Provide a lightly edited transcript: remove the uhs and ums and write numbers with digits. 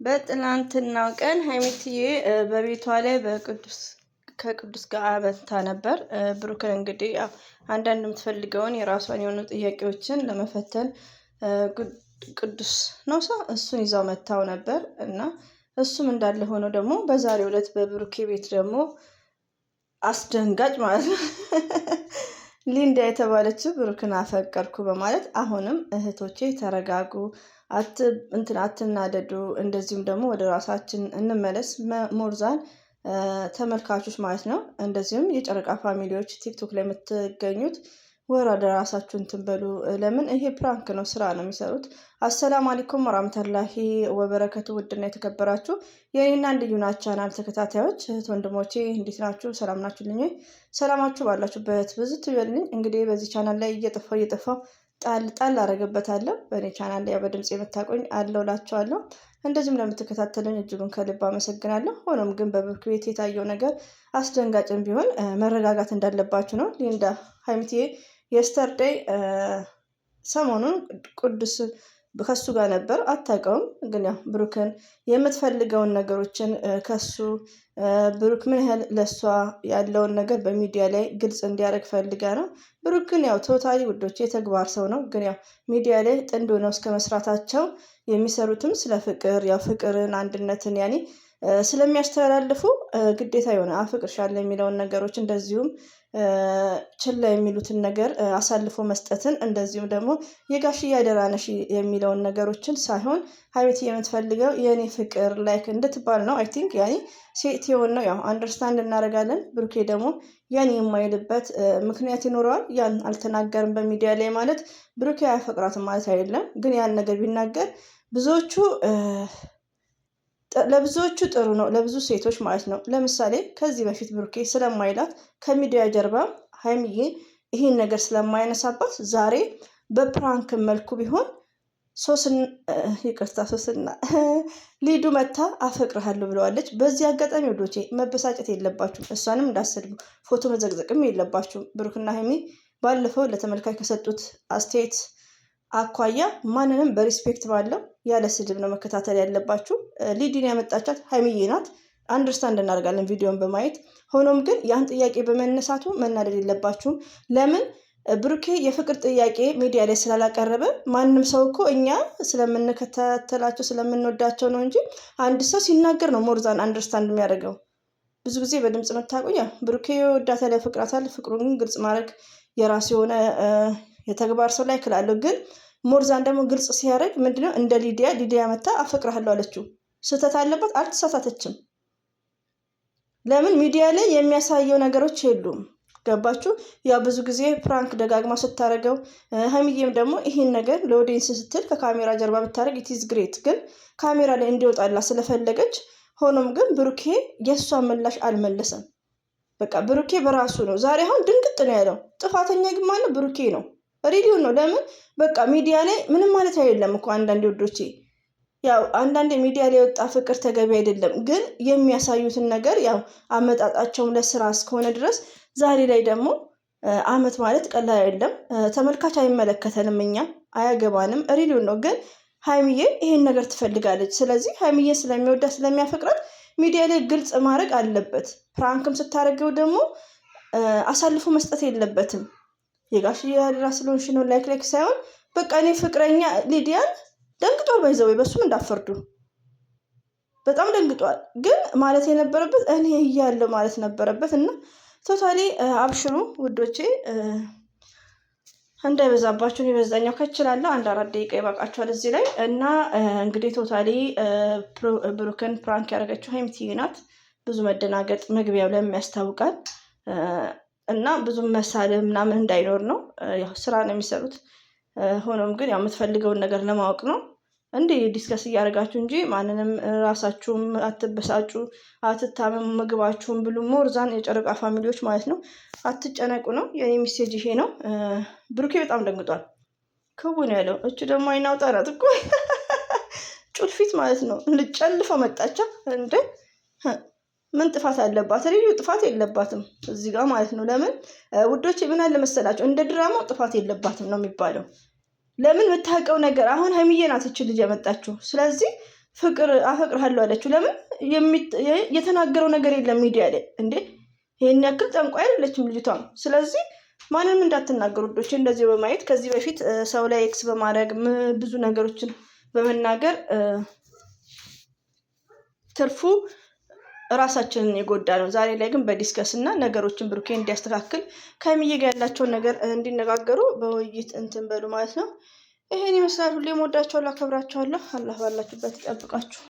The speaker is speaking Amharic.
በትናንትናው ቀን ሀይሚትዬ በቤቷ ላይ ከቅዱስ ጋር መታ ነበር። ብሩክን እንግዲህ አንዳንድ የምትፈልገውን የራሷን የሆኑ ጥያቄዎችን ለመፈተን ቅዱስ ነው ሰው እሱን ይዛው መታው ነበር እና እሱም እንዳለ ሆኖ ደግሞ በዛሬው ዕለት በብሩኬ ቤት ደግሞ አስደንጋጭ ማለት ነው። ሊንዳ የተባለችው ብሩክን አፈቀርኩ በማለት አሁንም እህቶቼ ተረጋጉ፣ አትናደዱ፣ እንደዚሁም ደግሞ ወደ ራሳችን እንመለስ ሞርዛን ተመልካቾች ማለት ነው። እንደዚሁም የጨረቃ ፋሚሊዎች ቲክቶክ ላይ የምትገኙት ወደ ራሳችሁ እንትን በሉ። ለምን ይሄ ፕራንክ ነው፣ ስራ ነው የሚሰሩት። አሰላሙ አለይኩም ወራህመቱላሂ ወበረከቱ። ውድና የተከበራችሁ የኔና እንድዩና ቻናል ተከታታዮች እህት ወንድሞቼ እንዴት ናችሁ? ሰላም ናችሁልኝ? ሰላማችሁ ባላችሁበት ብዙ ትበልኝ። እንግዲህ በዚህ ቻናል ላይ እየጠፋው ጣል አረገበታለሁ። በእኔ ቻናል ላይ በድምጽ የምታቆኝ አለውላችኋለሁ። እንደዚሁም ለምትከታተሉኝ እጅጉን ከልብ አመሰግናለሁ። ሆኖም ግን በብሩክ ቤት የታየው ነገር አስደንጋጭም ቢሆን መረጋጋት እንዳለባችሁ ነው። ሊንዳ ሀይሚትዬ የስተርዴይ ሰሞኑን ቅዱስ ከሱ ጋር ነበር፣ አታውቀውም። ግን ያው ብሩክን የምትፈልገውን ነገሮችን ከሱ ብሩክ ምን ያህል ለሷ ያለውን ነገር በሚዲያ ላይ ግልጽ እንዲያደርግ ፈልጋ ነው። ብሩክ ግን ያው ቶታሊ ውዶች የተግባር ሰው ነው። ግን ያው ሚዲያ ላይ ጥንድ ሆነው እስከ መስራታቸው የሚሰሩትም ስለ ፍቅር ያው ፍቅርን አንድነትን ያኔ ስለሚያስተላልፉ ግዴታ የሆነ አፍቅርሻለሁ የሚለውን ነገሮች እንደዚሁም ችላ የሚሉትን ነገር አሳልፎ መስጠትን እንደዚሁም ደግሞ የጋሽዬ አደራ ነሽ የሚለውን ነገሮችን ሳይሆን ሀይሚት የምትፈልገው የኔ ፍቅር ላይክ እንድትባል ነው። አይ ቲንክ ያኔ ሴት የሆን ነው ያው አንደርስታንድ እናደርጋለን። ብሩኬ ደግሞ ያን የማይልበት ምክንያት ይኖረዋል። ያን አልተናገርም በሚዲያ ላይ ማለት ብሩኬ አያፈቅራትም ማለት አይደለም። ግን ያን ነገር ቢናገር ለብዙዎቹ ጥሩ ነው፣ ለብዙ ሴቶች ማለት ነው። ለምሳሌ ከዚህ በፊት ብሩኬ ስለማይላት ከሚዲያ ጀርባ ሀይሚዬ ይህን ነገር ስለማይነሳባት ዛሬ በፕራንክ መልኩ ቢሆን ሶስና ሊዱ መታ አፈቅርሃለሁ ብለዋለች። በዚህ አጋጣሚ ወዶቼ መበሳጨት የለባችሁም፣ እሷንም እንዳሰድቡ ፎቶ መዘግዘቅም የለባችሁም። ብሩክና ሀይሚ ባለፈው ለተመልካች ከሰጡት አስተያየት አኳያ ማንንም በሪስፔክት ባለው ያለ ስድብ ነው መከታተል ያለባችሁ። ሊዲን ያመጣቻት ሀይሚዬ ናት። አንደርስታንድ እናደርጋለን ቪዲዮን በማየት ሆኖም ግን ያን ጥያቄ በመነሳቱ መናደድ የለባችሁም። ለምን ብሩኬ የፍቅር ጥያቄ ሚዲያ ላይ ስላላቀረበ ማንም ሰው እኮ እኛ ስለምንከታተላቸው ስለምንወዳቸው ነው እንጂ አንድ ሰው ሲናገር ነው ሞርዛን አንደርስታንድ የሚያደርገው። ብዙ ጊዜ በድምፅ መታቆኛ ብሩኬ ወዳታል፣ ያፈቅራታል። ፍቅሩን ግልጽ ማድረግ የራሱ የሆነ የተግባር ሰው ላይ ክላለሁ። ግን ሞርዛን ደግሞ ግልጽ ሲያደርግ ምንድነው እንደ ሊዲያ መታ አፈቅርሃለሁ አለችው። ስህተት አለበት? አልተሳሳተችም። ለምን ሚዲያ ላይ የሚያሳየው ነገሮች የሉም። ገባችሁ? ያው ብዙ ጊዜ ፕራንክ ደጋግማ ስታደርገው ሀይሚዬም ደግሞ ይህን ነገር ለኦዲየንስ ስትል ከካሜራ ጀርባ ብታደርግ ኢትዝ ግሬት። ግን ካሜራ ላይ እንዲወጣላ ስለፈለገች ሆኖም ግን ብሩኬ የእሷን ምላሽ አልመለሰም። በቃ ብሩኬ በራሱ ነው ዛሬ አሁን ድንግጥ ነው ያለው። ጥፋተኛ ግን ማነው? ብሩኬ ነው፣ ሬዲዮ ነው። ለምን በቃ ሚዲያ ላይ ምንም ማለት አይደለም እኮ አንዳንዴ ወዶቼ ያው አንዳንዴ ሚዲያ ላይ የወጣ ፍቅር ተገቢ አይደለም። ግን የሚያሳዩትን ነገር ያው አመጣጣቸውም ለስራ እስከሆነ ድረስ ዛሬ ላይ ደግሞ አመት ማለት ቀላል አይደለም። ተመልካች አይመለከተንም፣ እኛ አያገባንም፣ ሬዲዮ ነው። ግን ሀይሚዬ ይሄን ነገር ትፈልጋለች። ስለዚህ ሀይሚዬን ስለሚወዳት ስለሚያፈቅራት ሚዲያ ላይ ግልጽ ማድረግ አለበት። ፕራንክም ስታደርገው ደግሞ አሳልፎ መስጠት የለበትም። የጋሽዬ አደራ ስለሆንሽ ነው ላይክ ሳይሆን በቃ እኔ ፍቅረኛ ሊዲያን ደንግጧል። ባይዘው በሱም እንዳፈርዱ በጣም ደንግጧል። ግን ማለት የነበረበት እኔ እያለሁ ማለት ነበረበት። እና ቶታሊ አብሽሩ ውዶቼ፣ እንዳይበዛባችሁ። የበዛኛው ከችላለሁ 1-4 ደቂቃ ይበቃችኋል እዚህ ላይ። እና እንግዲህ ቶታሊ ብሩክን ፕራንክ ያደረገችው ሀይሚትዬ ናት። ብዙ መደናገጥ መግቢያው ላይ ያስታውቃል። እና ብዙ መሳደብ ምናምን እንዳይኖር ነው። ያው ስራ ነው የሚሰሩት። ሆኖም ግን ያው የምትፈልገውን ነገር ለማወቅ ነው እንዴ ዲስከስ እያደረጋችሁ እንጂ ማንንም ራሳችሁም አትበሳጩ፣ አትታመሙ፣ ምግባችሁም ብሉ። ሞርዛን የጨረቃ ፋሚሊዎች ማለት ነው አትጨነቁ ነው የኔ ሜሴጅ ይሄ ነው። ብሩኬ በጣም ደንግጧል። ክቡ ነው ያለው። እቹ ደግሞ አይናውጣ ናት እኮ ጩልፊት ማለት ነው። ልጨልፈው መጣቻ እንዴ! ምን ጥፋት አለባት? ልዩ ጥፋት የለባትም እዚህ ጋር ማለት ነው። ለምን ውዶች ምን አለ መሰላችሁ እንደ ድራማው ጥፋት የለባትም ነው የሚባለው። ለምን የምታውቀው ነገር አሁን ሀይሚዬ ናት እቺ ልጅ ያመጣችው። ስለዚህ ፍቅር አፈቅርሃለሁ አለችው። ለምን የተናገረው ነገር የለም ሚዲያ ላይ እንዴ? ይሄን ያክል ጠንቋይ አይደለችም ልጅቷም። ስለዚህ ማንንም እንዳትናገሩ ውዶቼ። እንደዚህ በማየት ከዚህ በፊት ሰው ላይ ኤክስ በማድረግ ብዙ ነገሮችን በመናገር ትርፉ ራሳችንን የጎዳ ነው። ዛሬ ላይ ግን በዲስከስ እና ነገሮችን ብሩኬ እንዲያስተካክል ከሀይሚዬ ጋር ያላቸውን ነገር እንዲነጋገሩ በውይይት እንትን በሉ ማለት ነው። ይሄን ይመስላል። ሁሌም ወዳቸዋለሁ፣ አከብራቸዋለሁ። አላህ ባላችሁበት ይጠብቃችሁ።